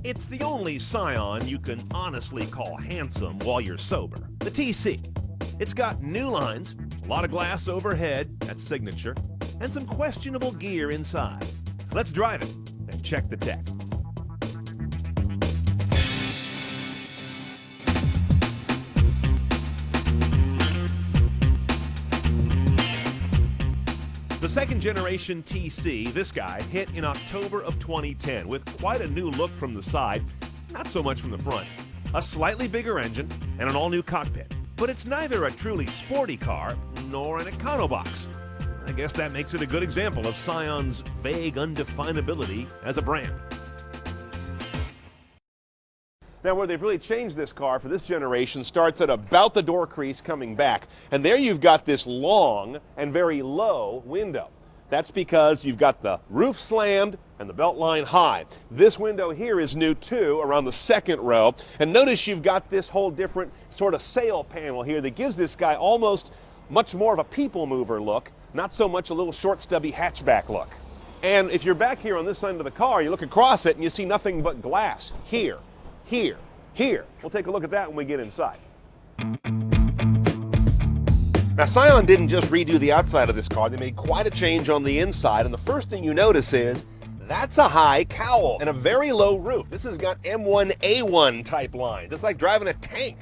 It's the only Scion you can honestly call handsome while you're sober. The TC. It's got new lines, a lot of glass overhead, that's signature, and some questionable gear inside. Let's drive it and check the tech. The second generation TC, this guy, hit in October of 2010 with quite a new look from the side, not so much from the front. A slightly bigger engine and an all-new cockpit. But it's neither a truly sporty car nor an econobox. I guess that makes it a good example of Scion's vague undefinability as a brand. Now, where they've really changed this car for this generation starts at about the door crease coming back. And there you've got this long and very low window. That's because you've got the roof slammed and the belt line high. This window here is new too, around the second row. And notice you've got this whole different sort of sail panel here that gives this guy almost much more of a people mover look, not so much a little short stubby hatchback look. And if you're back here on this side of the car, you look across it and you see nothing but glass here. Here. We'll take a look at that when we get inside. Now, Scion didn't just redo the outside of this car, they made quite a change on the inside, and the first thing you notice is that's a high cowl and a very low roof. This has got M1A1 type lines. It's like driving a tank.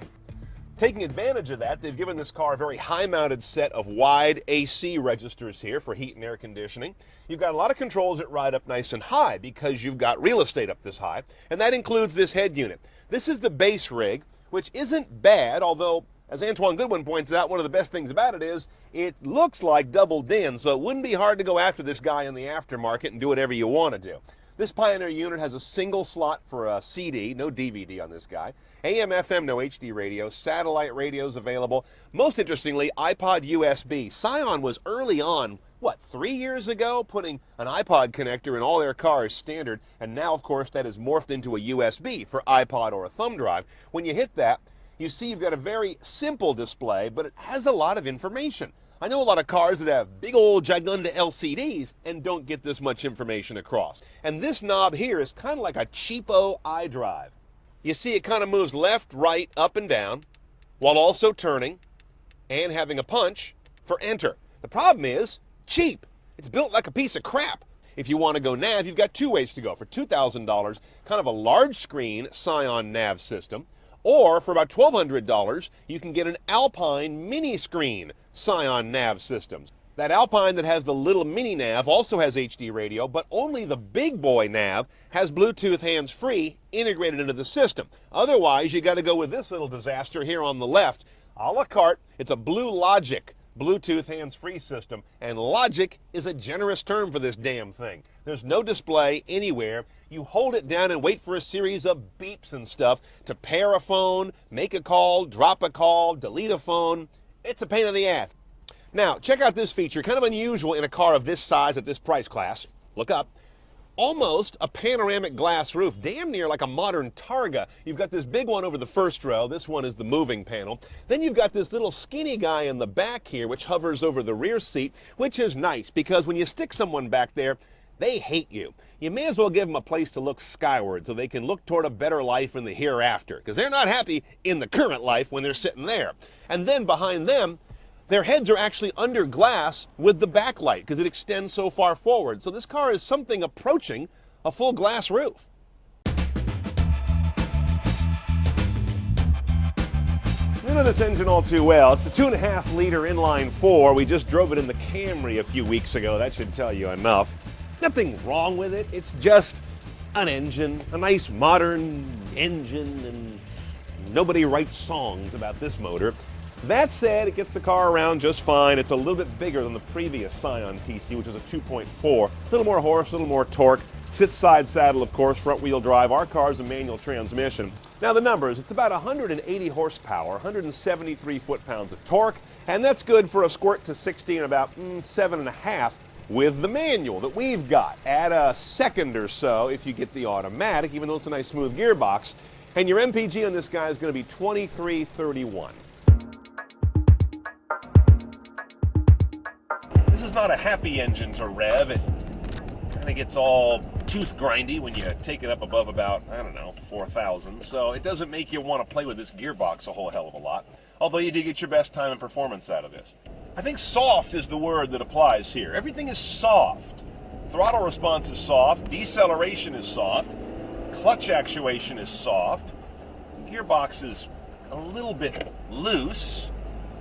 Taking advantage of that, they've given this car a very high-mounted set of wide AC registers here for heat and air conditioning. You've got a lot of controls that ride up nice and high because you've got real estate up this high, and that includes this head unit. This is the base rig, which isn't bad, although, as Antoine Goodwin points out, one of the best things about it is it looks like doubled in, so it wouldn't be hard to go after this guy in the aftermarket and do whatever you want to do. This Pioneer unit has a single slot for a CD, no DVD on this guy. AM, FM, no HD radio, satellite radios available. Most interestingly, iPod USB. Scion was early on, 3 years ago, putting an iPod connector in all their cars standard, and now, of course, that has morphed into a USB for iPod or a thumb drive. When you hit that, you see you've got a very simple display, but it has a lot of information. I know a lot of cars that have big old Gigunda LCDs and don't get this much information across. And this knob here is kind of like a cheapo iDrive. You see it kind of moves left, right, up and down, while also turning and having a punch for enter. The problem is, cheap. It's built like a piece of crap. If you want to go nav, you've got two ways to go. For $2,000, kind of a large screen Scion nav system, or for about $1,200, you can get an Alpine mini screen Scion nav system. That Alpine that has the little mini nav also has HD radio, but only the big boy nav has Bluetooth hands-free integrated into the system. Otherwise, you got to go with this little disaster here on the left. A la carte, it's a Blue Logic Bluetooth hands-free system, and logic is a generous term for this damn thing. There's no display anywhere. You hold it down and wait for a series of beeps and stuff to pair a phone, make a call, drop a call, delete a phone. It's a pain in the ass. Now, check out this feature, kind of unusual in a car of this size at this price class. Look up. Almost a panoramic glass roof, damn near like a modern Targa. You've got this big one over the first row. This one is the moving panel. Then you've got this little skinny guy in the back here, which hovers over the rear seat, which is nice because when you stick someone back there, they hate you. You may as well give them a place to look skyward so they can look toward a better life in the hereafter, because they're not happy in the current life when they're sitting there. And then behind them, their heads are actually under glass with the backlight because it extends so far forward. So this car is something approaching a full glass roof. You know this engine all too well. It's the 2.5 liter inline 4. We just drove it in the Camry a few weeks ago. That should tell you enough. Nothing wrong with it. It's just an engine, a nice modern engine, and nobody writes songs about this motor. That said, it gets the car around just fine. It's a little bit bigger than the previous Scion TC, which is a 2.4. A little more horse, a little more torque. Sits side saddle, of course, front wheel drive. Our car's a manual transmission. Now the numbers, it's about 180 horsepower, 173 foot-pounds of torque, and that's good for a squirt to 60 in about 7.5 with the manual that we've got. Add a second or so if you get the automatic, even though it's a nice smooth gearbox. And your MPG on this guy is going to be 2331. This is not a happy engine to rev. kind of gets all tooth grindy when you take it up above about, I don't know, 4,000. So it doesn't make you want to play with this gearbox a whole hell of a lot. Although you do get your best time and performance out of this. I think soft is the word that applies here. Everything is soft. Throttle response is soft. Deceleration is soft. Clutch actuation is soft. The gearbox is a little bit loose.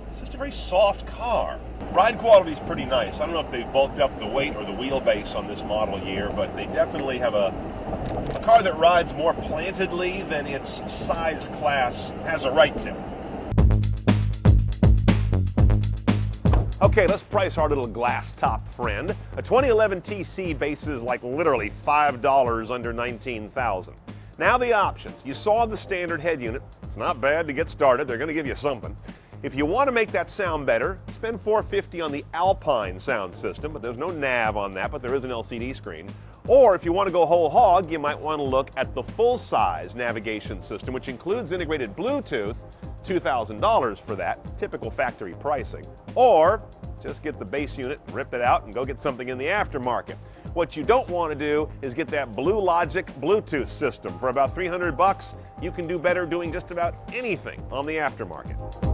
It's just a very soft car. Ride quality is pretty nice. I don't know if they've bulked up the weight or the wheelbase on this model year, but they definitely have a car that rides more plantedly than its size class has a right to. Okay, let's price our little glass top friend. A 2011 TC bases like literally $5 under $19,000. Now the options. You saw the standard head unit. It's not bad to get started. They're going to give you something. If you want to make that sound better, spend $450 on the Alpine sound system, but there's no nav on that, but there is an LCD screen. Or if you want to go whole hog, you might want to look at the full-size navigation system, which includes integrated Bluetooth, $2,000 for that, typical factory pricing. Or just get the base unit, rip it out, and go get something in the aftermarket. What you don't want to do is get that Blue Logic Bluetooth system. For about $300, you can do better doing just about anything on the aftermarket.